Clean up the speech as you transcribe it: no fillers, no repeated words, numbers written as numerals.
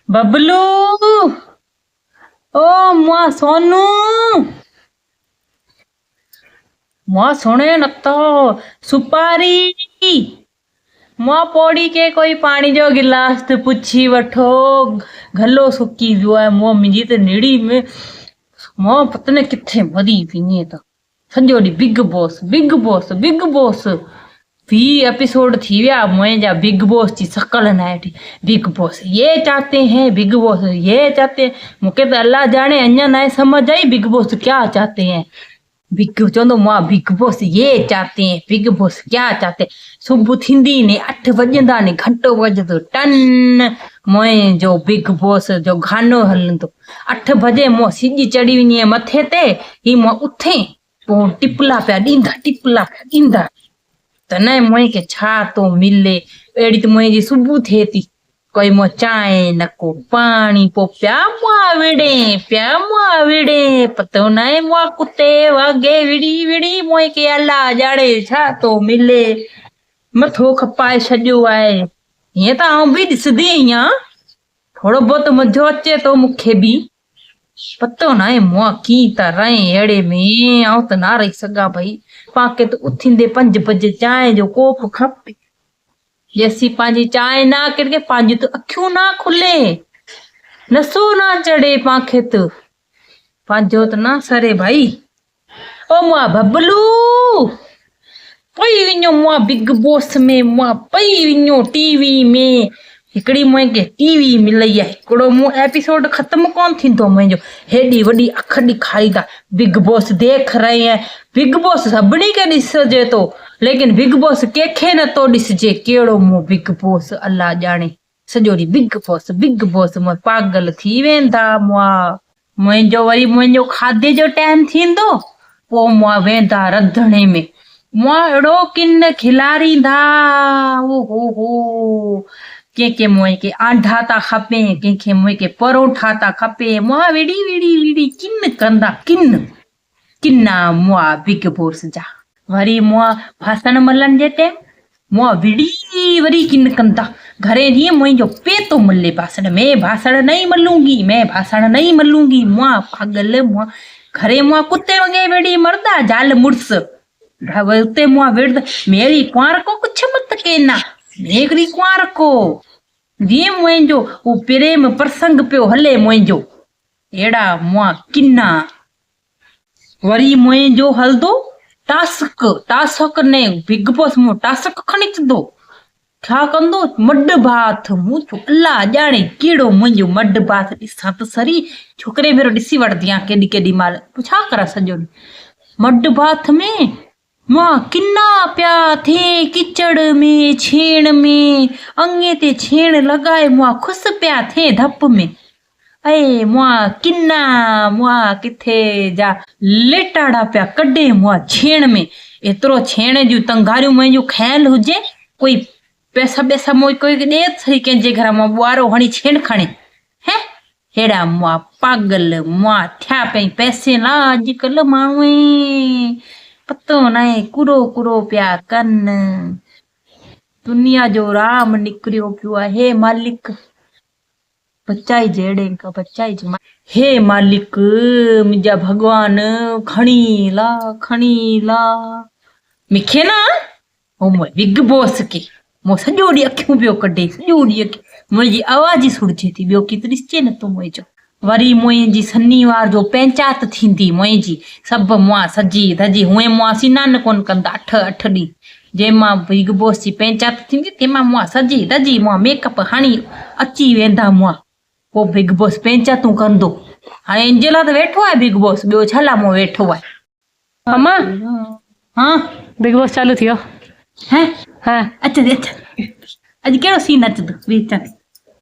बबलू ओ मुआ सोनू मुआ सुने न तो सुपारी मुआ पौड़ी के कोई पानी जो गिलास ते पुछी वठो गलो सुकी वियो आहे मुआ मुंहिंजी त निड़ी में मुआ पता न किथे मरी पीनी त सॼो ॾींहुं big boss big boss big boss 20 episode थी विया मुंहिंजा बिग बॉस जी शकल न ॾिठी बिग बॉस ये चाहते हैं बिग बॉस ये चाहते हैं मूंखे त अल्लाह जाने अञा न समझ आई बिग बॉस क्या चाहते हैं बिग चवंदो मां बिग बॉस ये चाहते हैं बिग बॉस क्या चाहते हैं सुबुह थींदी ने 8 वॼंदा ने घंटो वॼंदो टन मुंहिंजो बिग बॉस जो गानो हलंदो 8 बजे मूं सिॼ चढ़ी वञे मथे ते ही मूं उथे पोइ टिपला पिया ॾींदा त न मुंहिंखे छा थो मिले अहिड़ी त मुंहिंजी सुबुह थिए थी कोई मुंह चांहि न को पाणी पोइ पिया मुआ विड़े पतो न आहे मुआ कुते वागे विड़ी मुंहिंखे अलाह ॼाणे छा थो मिले मथो खपाए छॾियो आहे हीअं त आउं बि ॾिसंदी आहियां थोरो बहुत मज़ो अचे थो मूंखे बि पतो न आहे मुआ कीअं त रहे अहिड़े में आउं त न रही सघां भई पाके त उथींदे 5 बजे चांहि जो कोप खपे जैसी पंहिंजी चांहि ना करके पंहिंजी त अखियूं ना खुले नसो ना चढ़े पाखे त पंहिंजो त ना सरे भाई ओ मुआ बबलू पई वञो मुआ बिग बॉस में मुआ पई वञो टीवी में हिकिड़ी मुंहिंखे टीवी मिलई आहे हिकिड़ो मूं एपिसोड ख़त्म कोन थींदो मुंहिंजो हेॾी वॾी अख ॾेखारींदा बिग बॉस देख रहे हैं बिग बॉस सभिनी खे ॾिसजे थो लेकिन बिग बॉस कंहिंखे नथो ॾिसजे कहिड़ो मूं बिग बॉस अल्लाह ॼाणे सॼो ॾींहुं बिग बॉस मूं पागल थी वेंदा मुंहिंजो खाधे जो टाइम थींदो पोइ मूं वेंदा रंधिणे में मूं अहिड़ो किन खिलारींदा हो कंहिंखे मुंहिंखे आंडा था खपे कंहिंखे मुंहिंखे परोठा था खपे मुआ विड़ी किन कंदा किन्ना मुआ बिग बॉस जा वरी मुआ बासण मलण जे टाइम मुआ वरी किन कंदा घरे नहीं मुझे पे तो मले भाषण में भाषण नहीं मलूंगी मुआ पागल मुआ घरे मुआ कुत्ते वगे बेड़ी मरदा जाल मुड़स उते मुआ विरद मेरी कुंवर को कुछ मत कहना मेरी कुंवर को ये मुझो वो प्रेम प्रसंग पियो हले मुझो एड़ा मुआ किन्ना वरी मुझो हलदो टास्क ने बिग बॉस मो टास्क खणी दो छा कंदो मड भात मुझो अल्लाह ॼाणे कहिड़ो मुंहिंजो मड भात ॾिसां त सरी छोकिरे भेरो ॾिसी वठंदी आहियां केॾी महिल छा करा सॼो मड भात में मां किन्ना पिया थे किचड़ में छेण में अंगे ते छेण लॻाए मां खुश पिया थे धप में ऐं मां किन्ना मां किथे जा लेटाड़ा पिया कढे मां छेण में एतिरो छेण जूं तंगारियूं मुंहिंजूं खायल हुजे कोई पैसा मोई कोई ॾे सही कंहिंजे घर मां ॿुआरो हणी छेण खणे है हेड़ा मां पागल मां थिया पई पैसे ला अॼुकल्ह माण्हू पतो न आहे कुरो पिया कनि दुनिया जो राम निकिरियो पियो आहे मालिक बचाई जहिड़े का बचाई हे मालिक मुंहिंजा भगवान खणी ला मूंखे न बिग बॉस के मो सॼो ॾींहुं अखियूं पियो कढे सॼो ॾींहुं मुंहिंजी आवाज़ ई सुड़िजे थी ॿियो की त ॾिसजे नथो मुंहिंजो वरी मुंहिंजी शनिवार जो पंचायत थींदी मुंहिंजी सभु मुआ सजी धजी हुए मुआ सनानु कोन कंदा 8 ॾींहं जंहिंमां बिग बॉस जी पंचायत थींदी तंहिंमां मुआ सजी धजी मुआ मेकअप हणी अची वेंदा मुआ पोइ बिग बॉस पंचायतूं कंदो हाणे एंजेला त वेठो आहे बिग बॉस ॿियो छा लाइ मूं वेठो आहे अम्मा हाँ बिग बॉस चालू थियो हैं हाँ अच्छा अॼु कहिड़ो सीन अचंदो वीचार